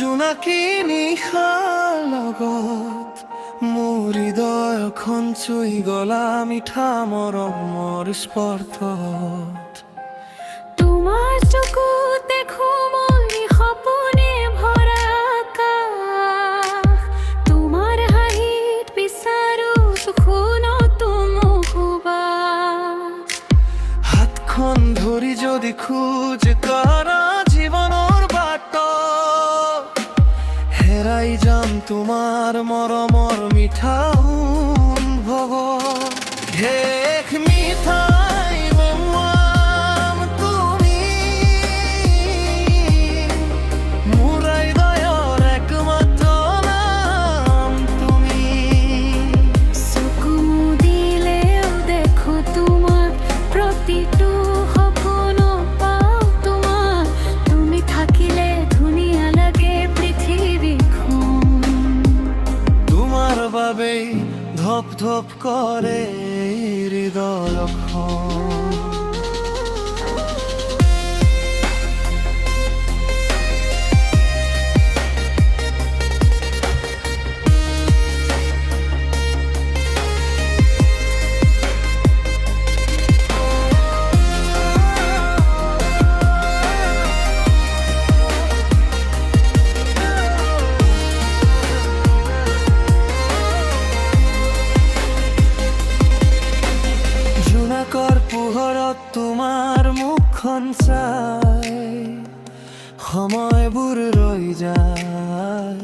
জোনাকী নিশাৰ লগত মোৰ হৃদয়খন চুই গলা মিঠা মৰমৰ স্পৰ্শত। তোমাৰ চকুত দেখো মই সপোনে ভৰা আকাশ, তোমাৰ হাঁহিত বিচাৰো নতুন সুবাস। হাতখন ধৰি যদি খোজ কৰা জীৱনৰ বাট, হেৰাই যাম তোমাৰ মৰমৰ মিঠা অনুভৱ। শেষ মিঠাই বনোৱাম তুমি, মোৰ হৃদয়ৰ একমাত্ৰ নাম তুমি। চকু দিলেও দেখো তোমাৰ প্ৰতিটো সপোন পাওঁ তোমাৰ। তুমি থাকিলে ধুনীয়া লাগে পৃথিৱীখন, তোমাৰ বাবেই ধপ ধপ কৰে হৃদয়খন। জোনাকৰ পোহৰত তোমাৰ মুখখন চাই সময়বোৰ ৰৈ যায়,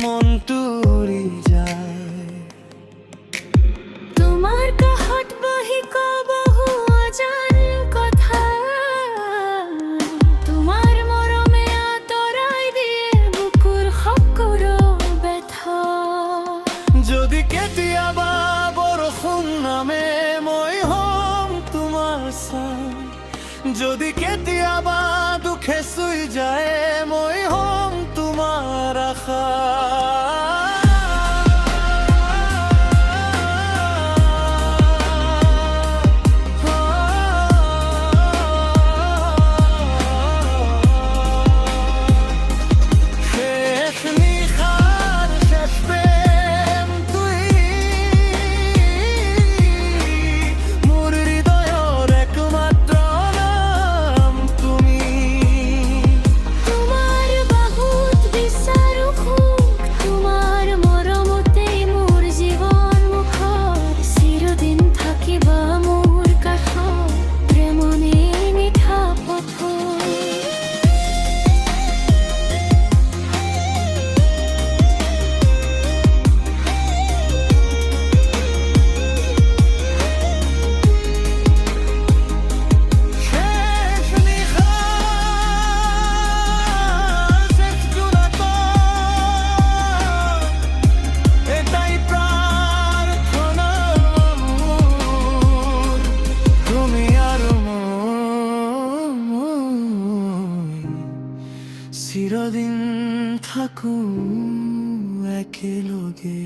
মনটো উৰি যায়। তোমাৰ কাষত বহি কবহু অজান কথা, তোমাৰ মৰমে আঁতৰাই দিয়ে বুকুৰ সকলো ব্যথা। যদি কেতিয়াবা বৰষুণ নামে মই হ'ম তোমাৰ ছাঁ, যদি কেতিয়াবা দুখে চুই যায় মই হ'ম তোমাৰ আশা। শেষ নিশাৰ শেষ প্ৰেম তুই, মোৰ হৃদয়ৰ একমাত্ৰ নাম তুমি। তোমাৰ বাহুত বিচাৰো সুখ, তোমাৰ মৰমতেই মোৰ জীৱন মুখৰ। চিৰদিন থাকিবা মোৰ কাষত প্ৰেমনে মিঠা পথৰ। শেষ নিশাৰ শেষ জোনাকত এটাই প্ৰাৰ্থনা মোৰ, তুমি আৰু মই চিৰদিন থাকো একেলগে।